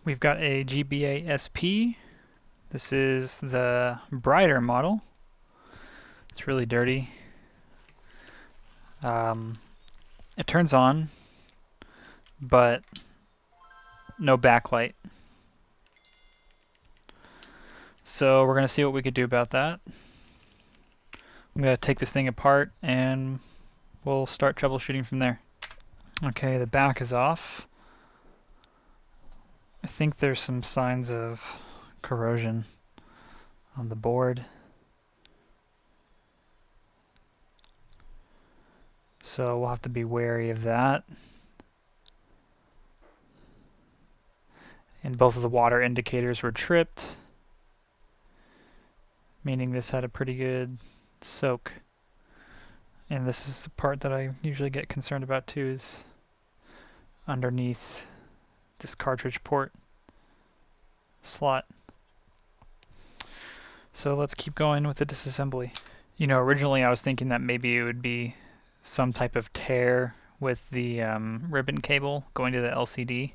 We've got a GBA SP. This is the brighter model. It's really dirty. It turns on, but no backlight. So we're going to see what we could do about that. I'm going to take this thing apart and we'll start troubleshooting from there. Okay, the back is off. I think there's some signs of corrosion on the board. So we'll have to be wary of that. And both of the water indicators were tripped, meaning this had a pretty good soak. And this is the part that I usually get concerned about too, is underneath this cartridge port slot. So let's keep going with the disassembly. You know, originally I was thinking that maybe it would be some type of tear with the ribbon cable going to the LCD.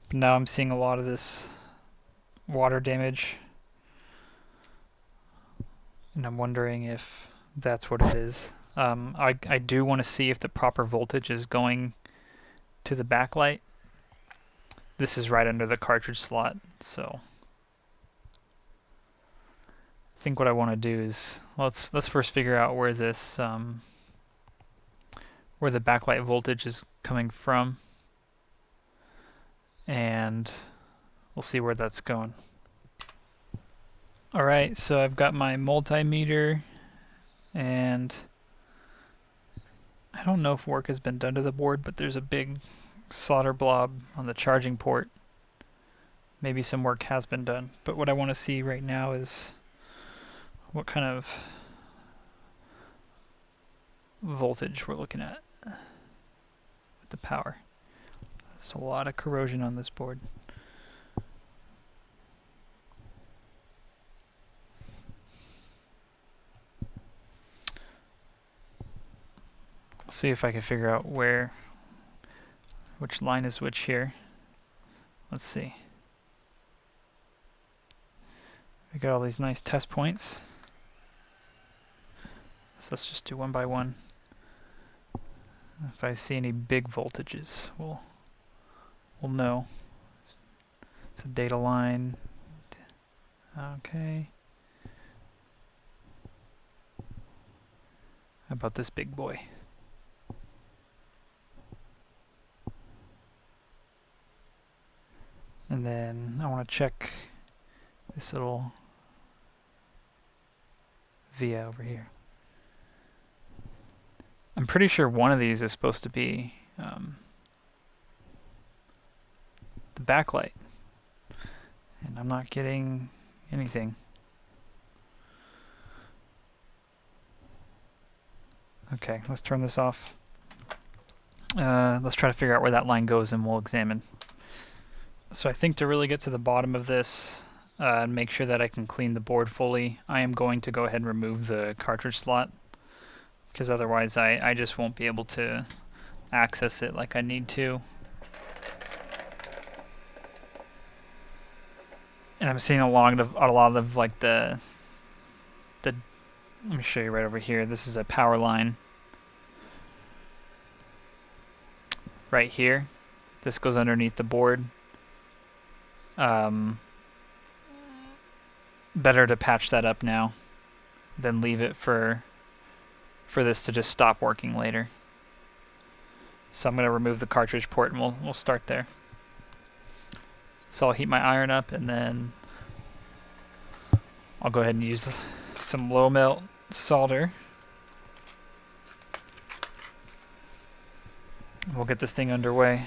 But now I'm seeing a lot of this water damage. And I'm wondering if that's what it is. I do want to see if the proper voltage is going to the backlight. This is right under the cartridge slot, so I think what I want to do is let's first figure out where this where the backlight voltage is coming from, and we'll see where that's going. Alright, so I've got my multimeter, and I don't know if work has been done to the board, but there's a big solder blob on the charging port. Maybe some work has been done, but what I want to see right now is what kind of voltage we're looking at with the power. There's a lot of corrosion on this board. I'll see if I can figure out which line is which here. Let's see. We got all these nice test points. So let's just do one by one. If I see any big voltages, we'll know. It's a data line. Okay. How about this big boy? And then I want to check this little via over here. I'm pretty sure one of these is supposed to be the backlight, and I'm not getting anything. Okay, let's turn this off. Let's try to figure out where that line goes and we'll examine. So I think to really get to the bottom of this and make sure that I can clean the board fully, I am going to go ahead and remove the cartridge slot, because otherwise I just won't be able to access it like I need to. And I'm seeing a lot of like the let me show you right over here. This is a power line right here. This goes underneath the board. Better to patch that up now than leave it for this to just stop working later. So I'm going to remove the cartridge port and we'll start there. So I'll heat my iron up and then I'll go ahead and use some low melt solder. We'll get this thing underway.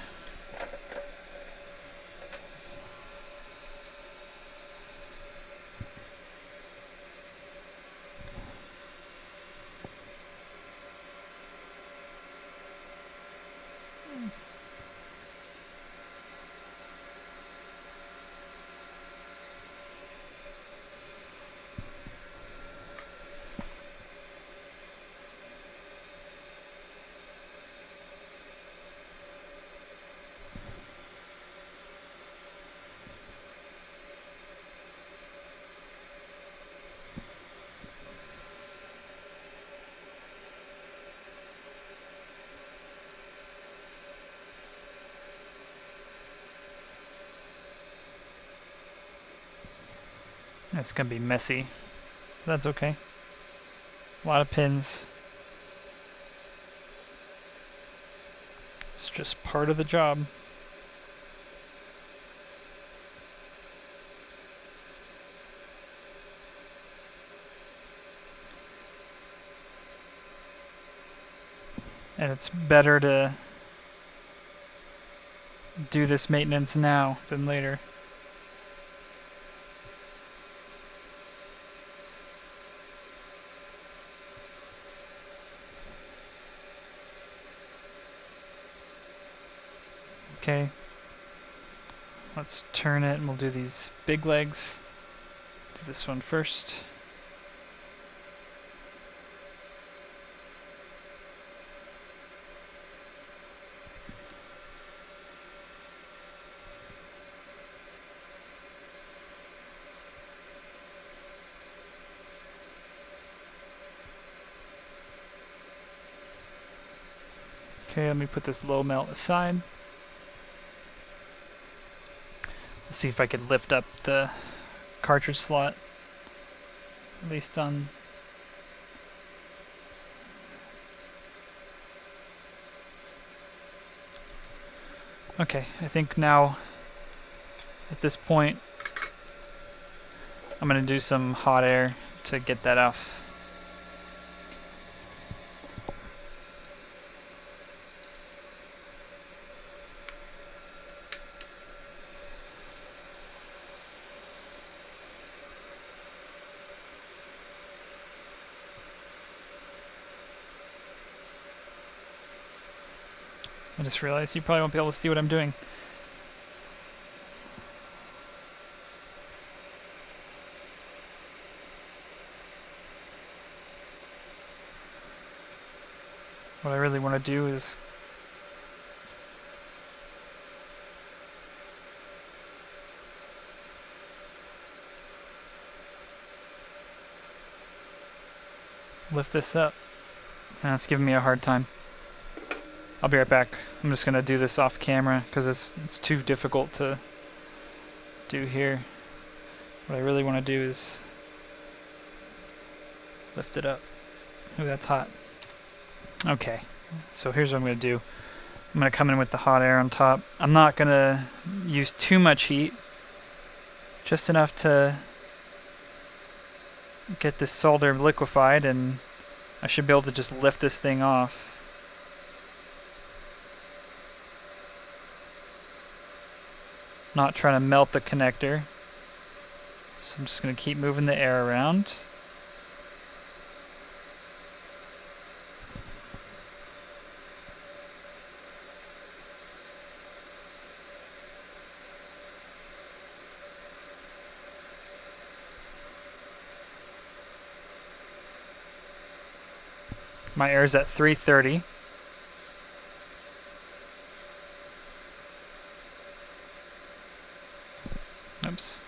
It's gonna be messy, but that's okay. A lot of pins. It's just part of the job. And it's better to do this maintenance now than later. Okay. Let's turn it and we'll do these big legs. Do this one first. Okay, let me put this low melt aside. Let's see if I could lift up the cartridge slot, at least on. Okay, I think now at this point I'm going to do some hot air to get that off. I just realized you probably won't be able to see what I'm doing. What I really want to do is lift this up. And it's giving me a hard time. I'll be right back. I'm just going to do this off camera because it's too difficult to do here. What I really want to do is lift it up. Ooh, that's hot. Okay, so here's what I'm going to do. I'm going to come in with the hot air on top. I'm not going to use too much heat, just enough to get this solder liquefied, and I should be able to just lift this thing off. Not trying to melt the connector. So I'm just going to keep moving the air around. My air is at 330. Oops.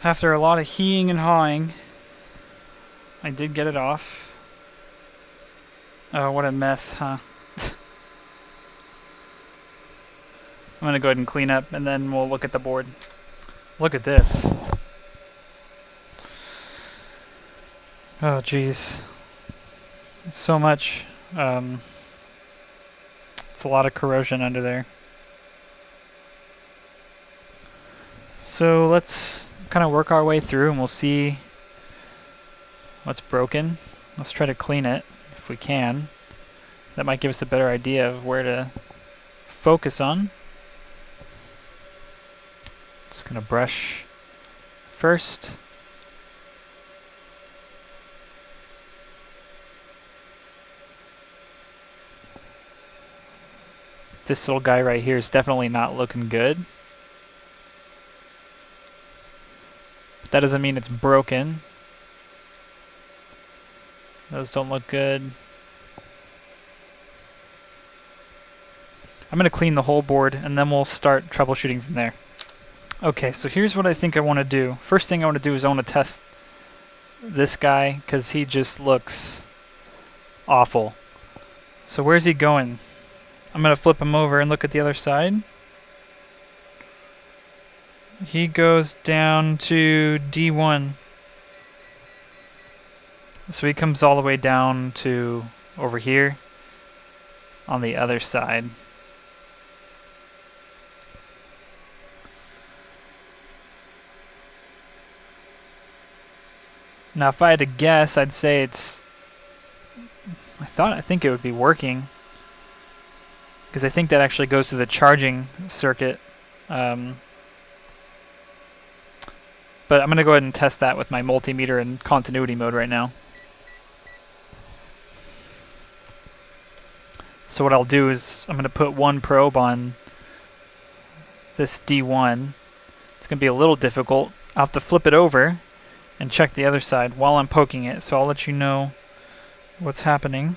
After a lot of heeing and hawing, I did get it off. Oh, what a mess, huh? I'm gonna go ahead and clean up and then we'll look at the board. Look at this. Oh, geez. So much. It's It's a lot of corrosion under there. So let's kind of work our way through and we'll see what's broken. Let's try to clean it if we can. That might give us a better idea of where to focus on. Just gonna brush first. This little guy right here is definitely not looking good. But that doesn't mean it's broken. Those don't look good. I'm going to clean the whole board and then we'll start troubleshooting from there. Okay, so here's what I think I want to do. First thing I want to do is I want to test this guy because he just looks awful. So where's he going? I'm going to flip him over and look at the other side. He goes down to D1. So he comes all the way down to over here on the other side. Now if I had to guess, I'd say it's... I think it would be working. Because I think that actually goes to the charging circuit. But I'm going to go ahead and test that with my multimeter in continuity mode right now. So what I'll do is I'm going to put one probe on this D1. It's going to be a little difficult. I'll have to flip it over and check the other side while I'm poking it. So I'll let you know what's happening.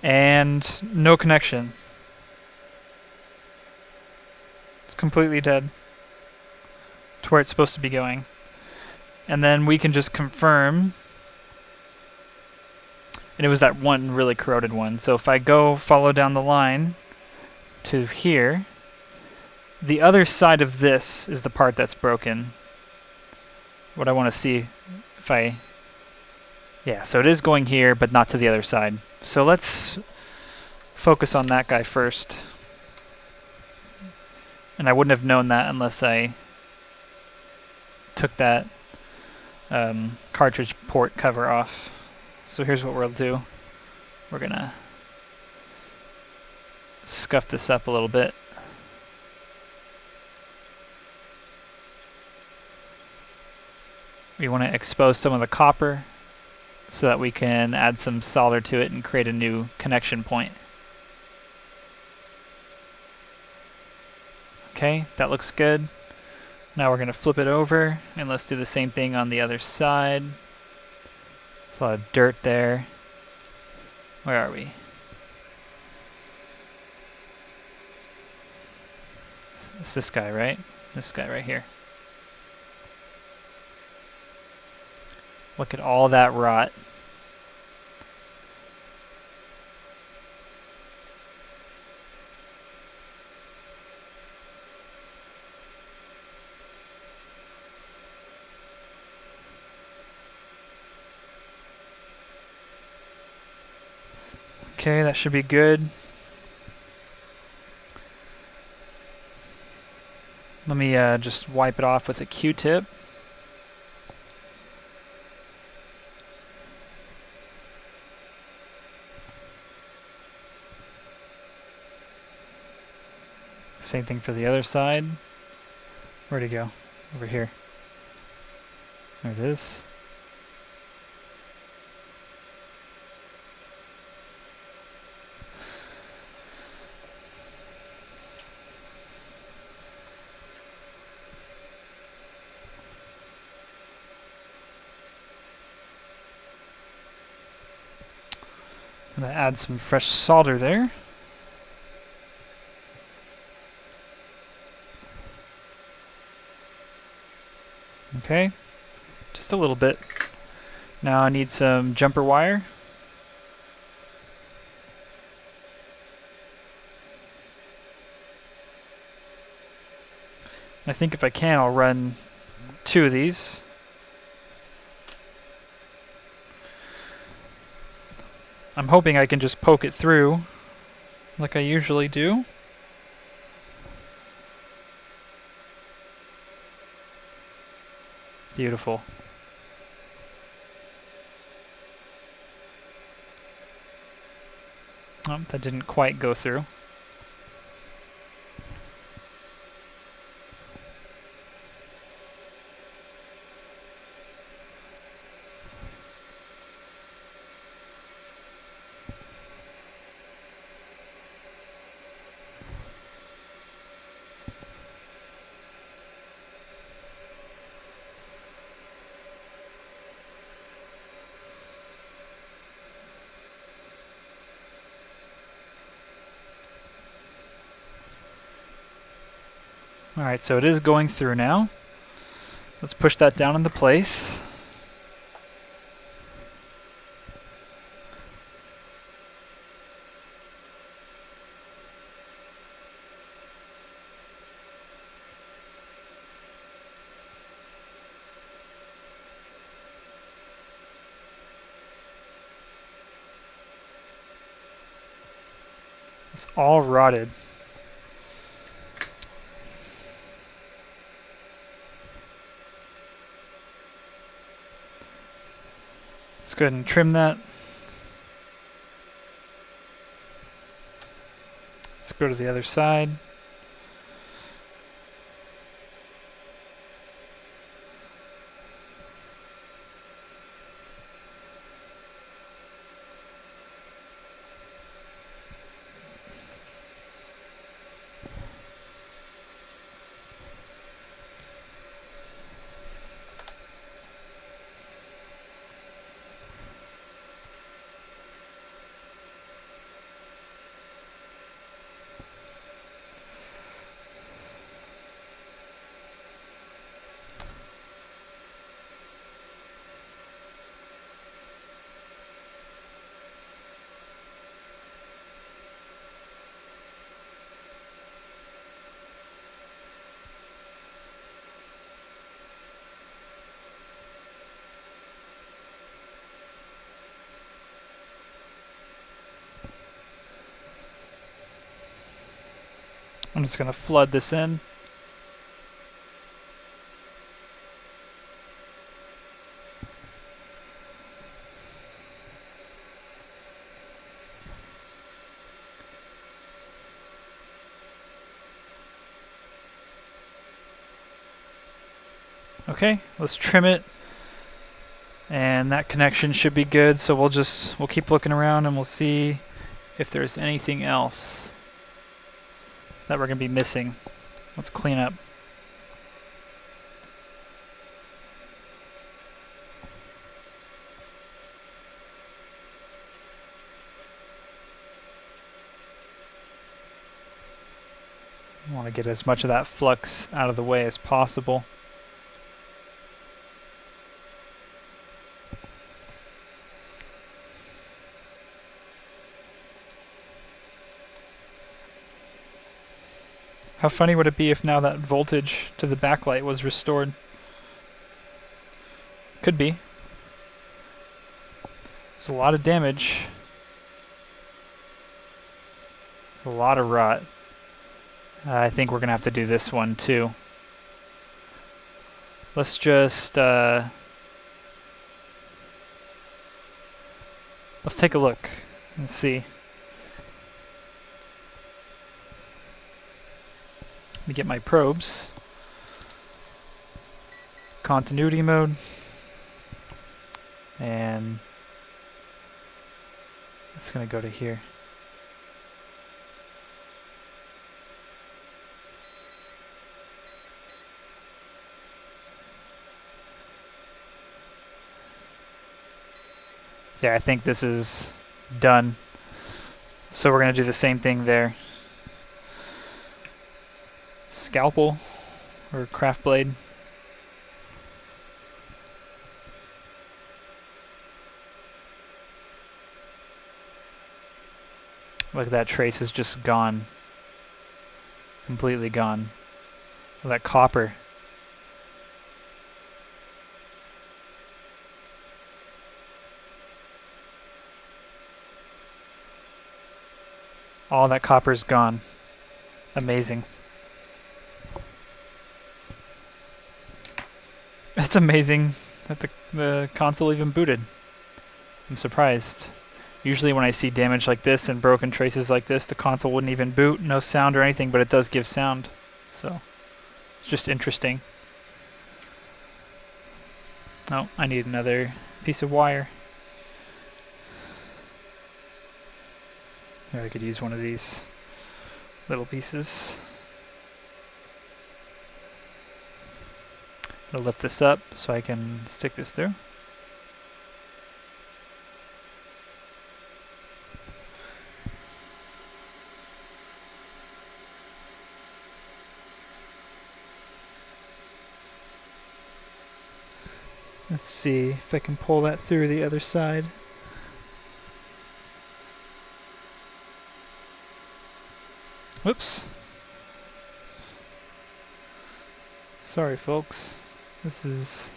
And no connection. It's completely dead to where it's supposed to be going. And then we can just confirm. And it was that one really corroded one. So if I go follow down the line to here, the other side of this is the part that's broken. What I want to see if I... Yeah, so it is going here, but not to the other side. So let's focus on that guy first. And I wouldn't have known that unless I took that cartridge port cover off. So here's what we'll do. We're gonna scuff this up a little bit. We want to expose some of the copper so that we can add some solder to it and create a new connection point. Okay, that looks good. Now we're going to flip it over and let's do the same thing on the other side. There's a lot of dirt there. Where are we? It's this guy, right? This guy right here. Look at all that rot. Okay, that should be good. Let me just wipe it off with a Q-tip. Same thing for the other side. Where'd it go? Over here. There it is. I'm going to add some fresh solder there. Okay, just a little bit. Now I need some jumper wire. I think if I can, I'll run 2 of these. I'm hoping I can just poke it through like I usually do. Beautiful. Oh, that didn't quite go through. Alright, so it is going through now. Let's push that down into place. It's all rotted. Let's go ahead and trim that. Let's go to the other side. I'm just going to flood this in. Okay, let's trim it. And that connection should be good, so we'll keep looking around and we'll see if there's anything else that we're going to be missing. Let's clean up. I want to get as much of that flux out of the way as possible. How funny would it be if now that voltage to the backlight was restored? Could be. It's a lot of damage. A lot of rot. I think we're going to have to do this one too. Let's just... let's take a look and see. Let me get my probes. Continuity mode. And it's going to go to here. Yeah, I think this is done. So we're going to do the same thing there. Scalpel or craft blade. Look, that trace is just gone. Completely gone. Look at that copper. All that copper's gone. Amazing. It's amazing that the console even booted. I'm surprised. Usually when I see damage like this and broken traces like this, the console wouldn't even boot, no sound or anything, but it does give sound. So it's just interesting. Oh, I need another piece of wire. Maybe I could use one of these little pieces. I'll lift this up so I can stick this through. Let's see if I can pull that through the other side. Whoops. Sorry, folks. This is...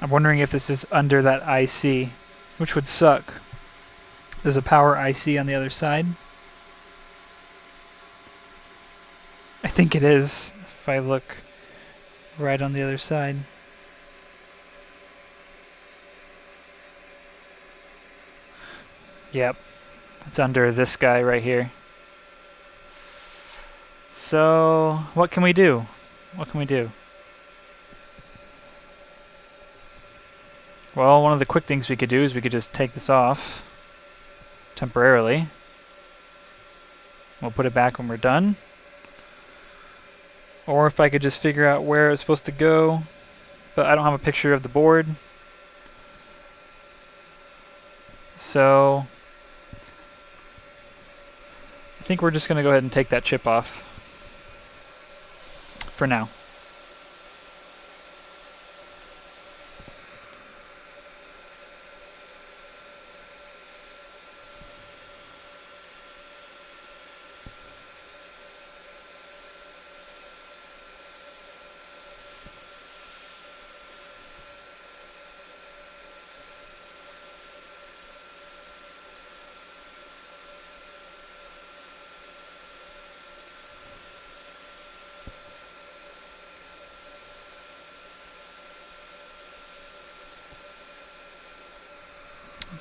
I'm wondering if this is under that IC, which would suck. There's a power IC on the other side. I think it is, if I look right on the other side. Yep, it's under this guy right here. So, what can we do? What can we do? Well, one of the quick things we could do is we could just take this off temporarily. We'll put it back when we're done. Or if I could just figure out where it's supposed to go, but I don't have a picture of the board. So I think we're just going to go ahead and take that chip off for now.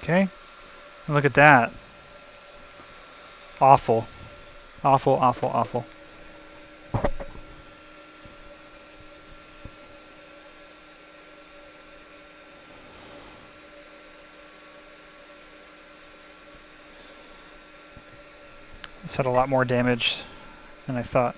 Okay, look at that. Awful. Awful, awful, awful. This had a lot more damage than I thought.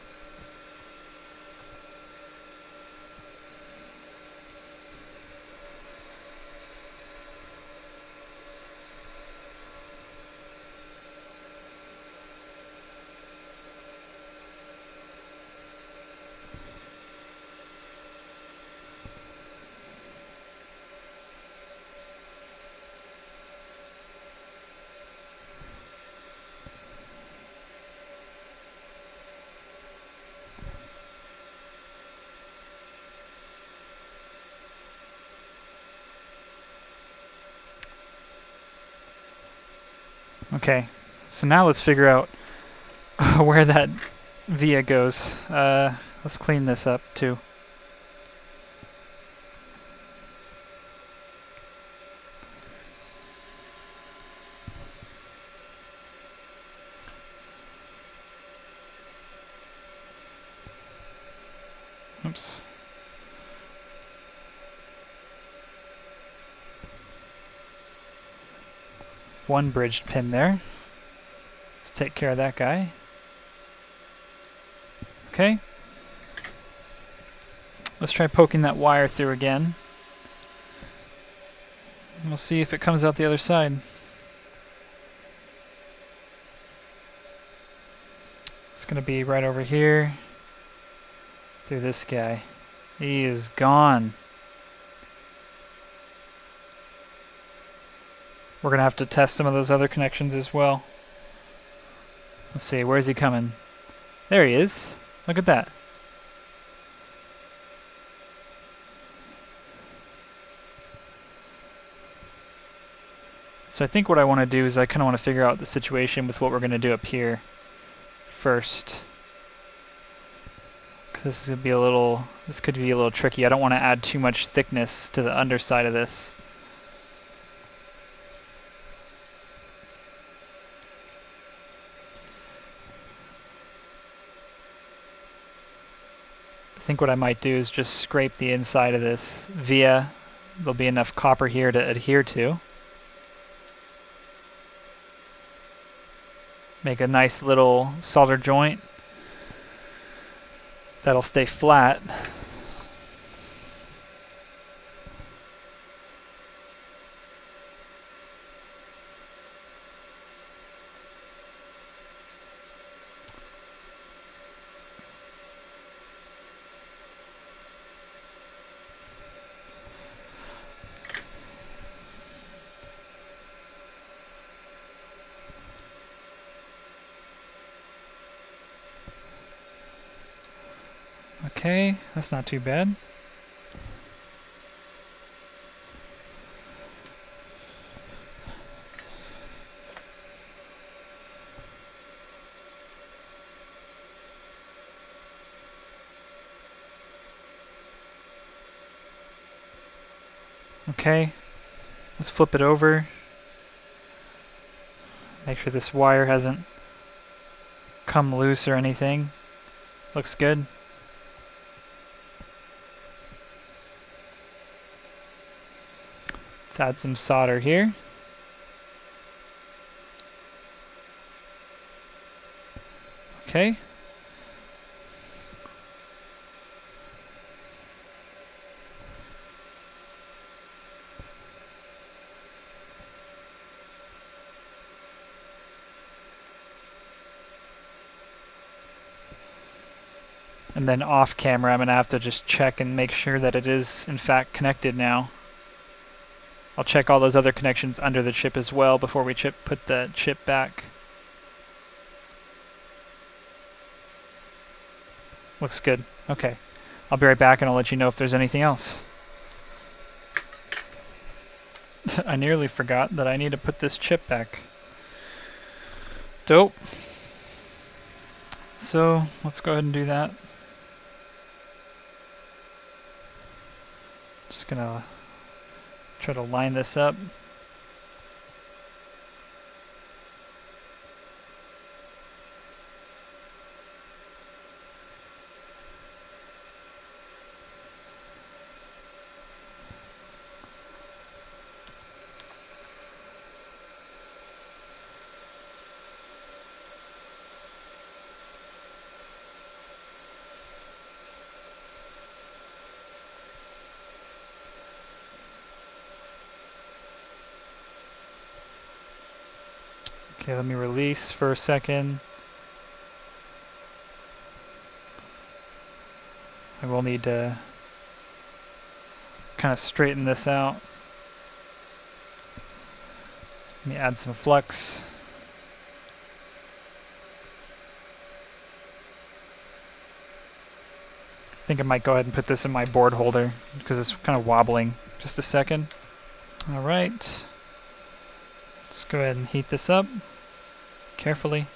Okay, so now let's figure out where that via goes. Let's clean this up too. Oops. One bridged pin there. Let's take care of that guy. Okay. Let's try poking that wire through again. And we'll see if it comes out the other side. It's going to be right over here. Through this guy. He is gone. We're going to have to test some of those other connections as well. Let's see, where's he coming? There he is. Look at that. So I think what I want to do is I kind of want to figure out the situation with what we're going to do up here first. Because this could be a little tricky. I don't want to add too much thickness to the underside of this. I think what I might do is just scrape the inside of this via, there'll be enough copper here to adhere to. Make a nice little solder joint that'll stay flat. Okay, that's not too bad. Okay, let's flip it over. Make sure this wire hasn't come loose or anything. Looks good. Let's add some solder here. Okay. And then off camera, I'm going to have to just check and make sure that it is in fact connected now. I'll check all those other connections under the chip as well before we put the chip back. Looks good. Okay. I'll be right back and I'll let you know if there's anything else. I nearly forgot that I need to put this chip back. Dope. So let's go ahead and do that. Just gonna try to line this up. Okay, let me release for a second. I will need to kind of straighten this out. Let me add some flux. I think I might go ahead and put this in my board holder because it's kind of wobbling. Just a second. All right. Let's go ahead and heat this up carefully.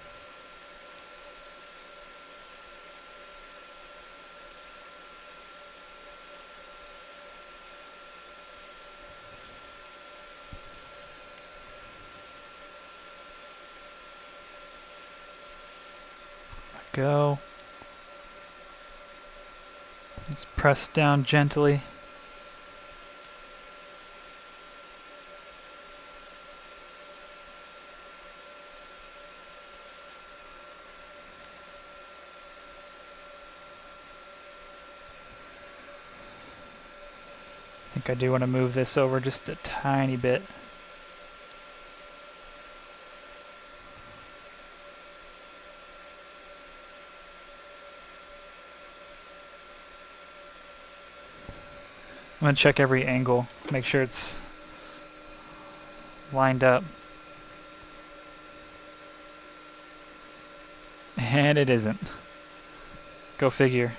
Go. Let's press down gently. I think I do want to move this over just a tiny bit. I'm going to check every angle, make sure it's lined up. And it isn't. Go figure.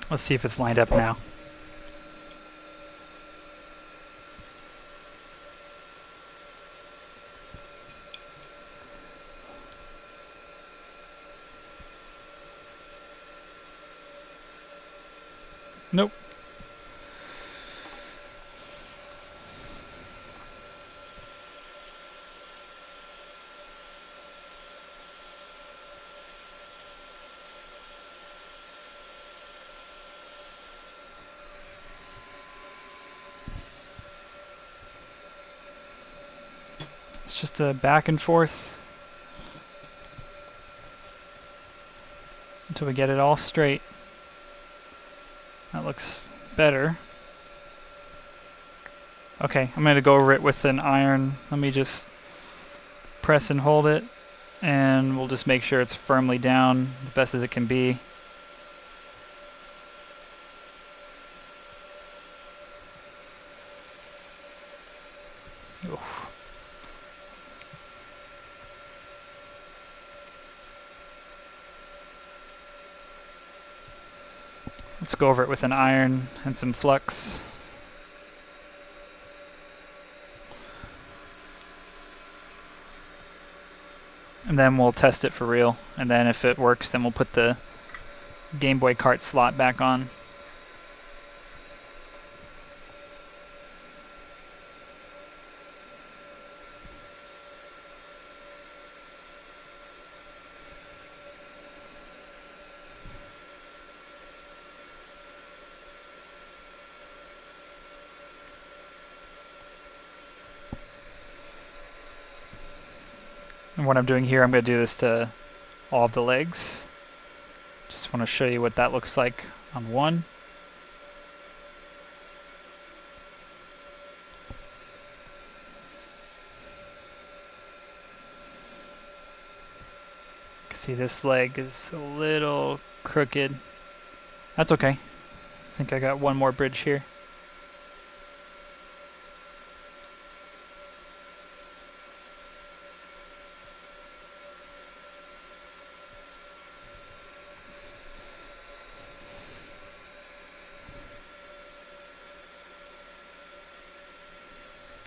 Let's see if it's lined up now. Nope. It's just a back and forth until we get it all straight. That looks better. Okay, I'm going to go over it with an iron. Let me just press and hold it, and we'll just make sure it's firmly down the best as it can be. Oof. Let's go over it with an iron and some flux. And then we'll test it for real. And then if it works, then we'll put the Game Boy cart slot back on. And what I'm doing here, I'm going to do this to all of the legs. Just want to show you what that looks like on one. You can see this leg is a little crooked. That's okay. I think I got one more bridge here.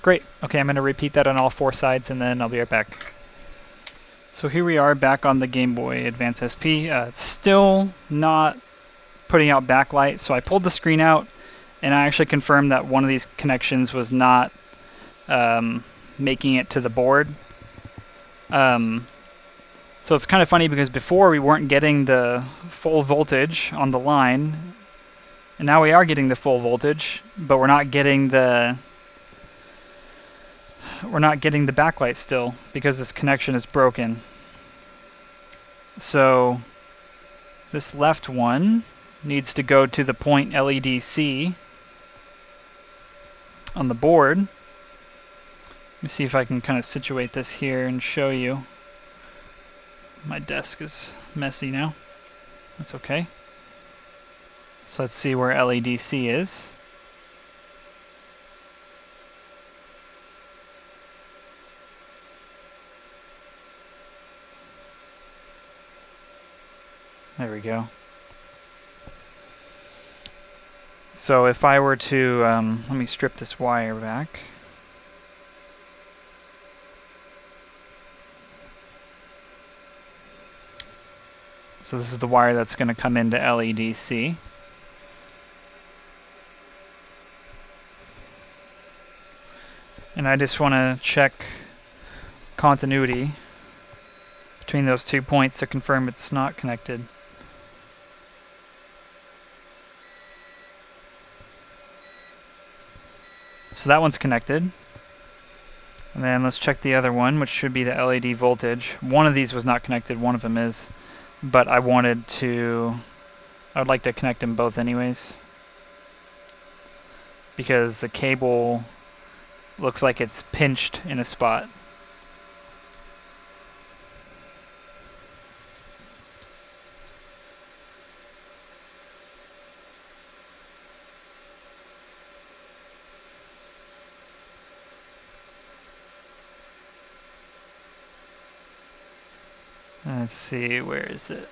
Great. Okay, I'm going to repeat that on all four sides, and then I'll be right back. So here we are back on the Game Boy Advance SP. It's still not putting out backlight, so I pulled the screen out, and I actually confirmed that one of these connections was not making it to the board. So it's kind of funny because before we weren't getting the full voltage on the line, and now we are getting the full voltage, but we're not getting the backlight still because this connection is broken. So this left one needs to go to the point LEDC on the board. Let me see if I can kind of situate this here and show you. My desk is messy now. That's okay. So let's see where LEDC is. There we go. So if I were to, let me strip this wire back. So this is the wire that's going to come into LEDC. And I just want to check continuity between those 2 points to confirm it's not connected. So that one's connected. And then let's check the other one, which should be the LED voltage. One of these was not connected, one of them is. But I would like to connect them both anyways. Because the cable looks like it's pinched in a spot. Let's see, where is it?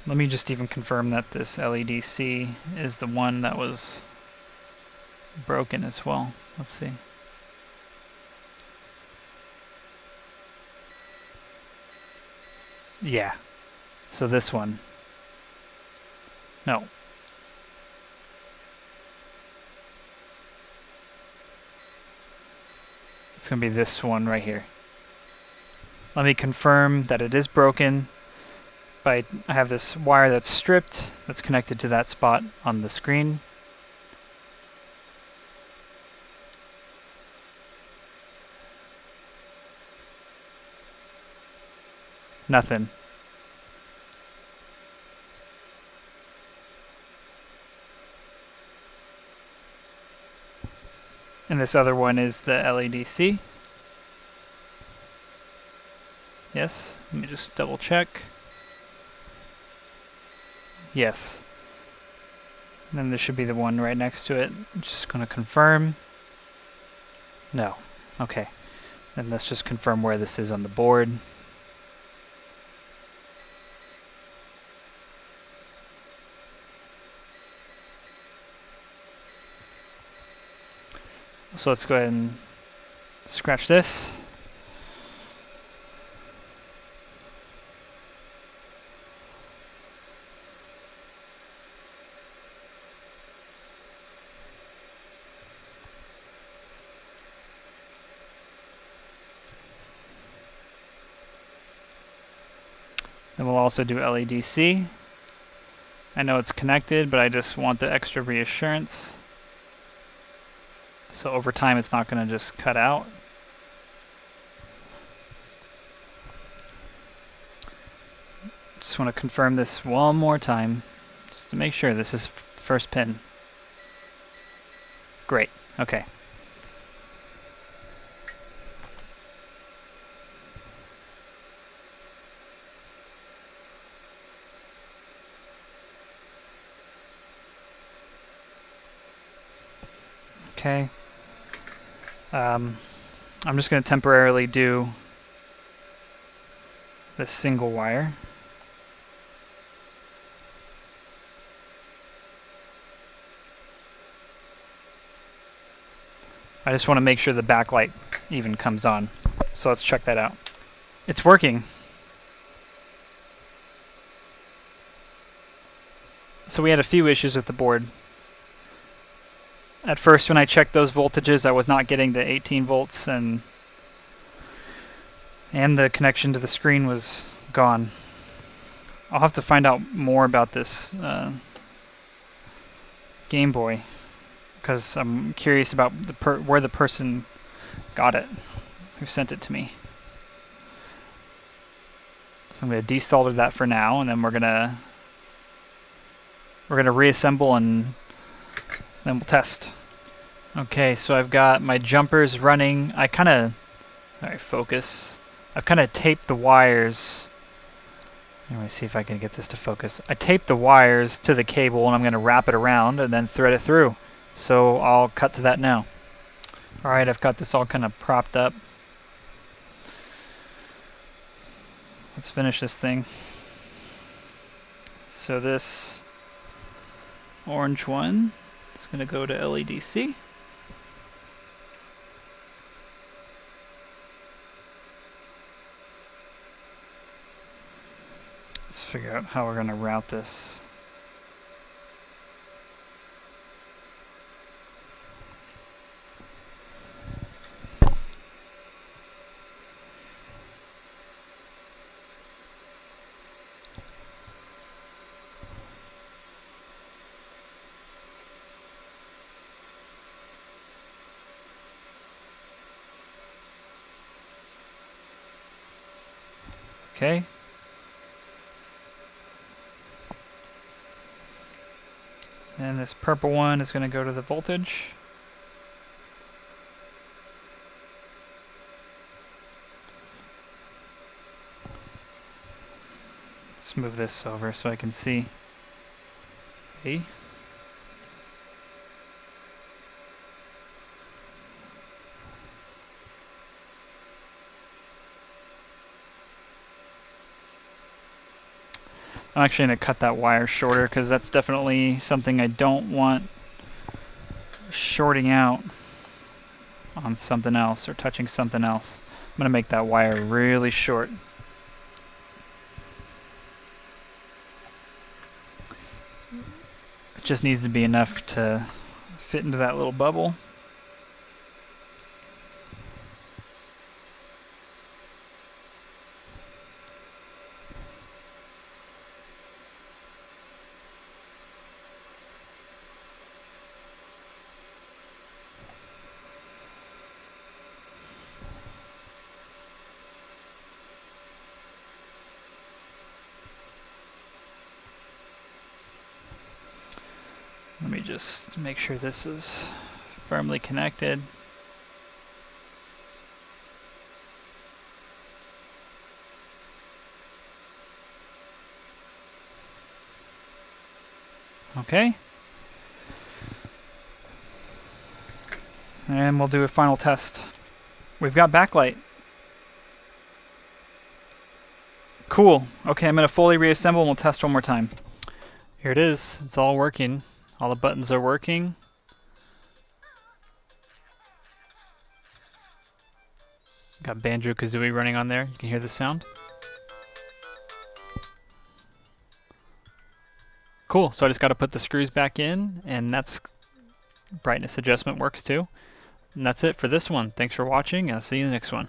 Let me just even confirm that this LED-C is the one that was broken as well. Let's see. Yeah. So this one. No. It's going to be this one right here. Let me confirm that it is broken. I have this wire that's stripped, that's connected to that spot on the screen. Nothing. And this other one is the LED-C. Yes, let me just double check. Yes. And then there should be the one right next to it. I'm just going to confirm. No. Okay. Then let's just confirm where this is on the board. So let's go ahead and scratch this. Then we'll also do LED-C. I know it's connected, but I just want the extra reassurance. So over time it's not going to just cut out. Just want to confirm this one more time, just to make sure this is first pin. Great, okay. Okay. I'm just going to temporarily do this single wire. I just want to make sure the backlight even comes on. So let's check that out. It's working. So we had a few issues with the board. At first, when I checked those voltages, I was not getting the 18 volts, and the connection to the screen was gone. I'll have to find out more about this Game Boy, because I'm curious about where the person got it, who sent it to me. So I'm going to desolder that for now, and then we're gonna reassemble, and then we'll test. Okay, so I've got my jumpers running. I've kind of taped the wires. Let me see if I can get this to focus. I taped the wires to the cable, and I'm going to wrap it around and then thread it through. So I'll cut to that now. Alright, I've got this all kind of propped up. Let's finish this thing. So this orange one is going to go to LED-C. Let's figure out how we're going to route this. Okay. And this purple one is going to go to the voltage. Let's move this over so I can see. Okay. I'm actually going to cut that wire shorter because that's definitely something I don't want shorting out on something else or touching something else. I'm going to make that wire really short. It just needs to be enough to fit into that little bubble. Let me just make sure this is firmly connected. Okay. And we'll do a final test. We've got backlight. Cool. Okay, I'm going to fully reassemble and we'll test one more time. Here it is. It's all working. All the buttons are working. Got Banjo-Kazooie running on there. You can hear the sound. Cool. So I just got to put the screws back in, and that's brightness adjustment works too. And that's it for this one. Thanks for watching. I'll see you in the next one.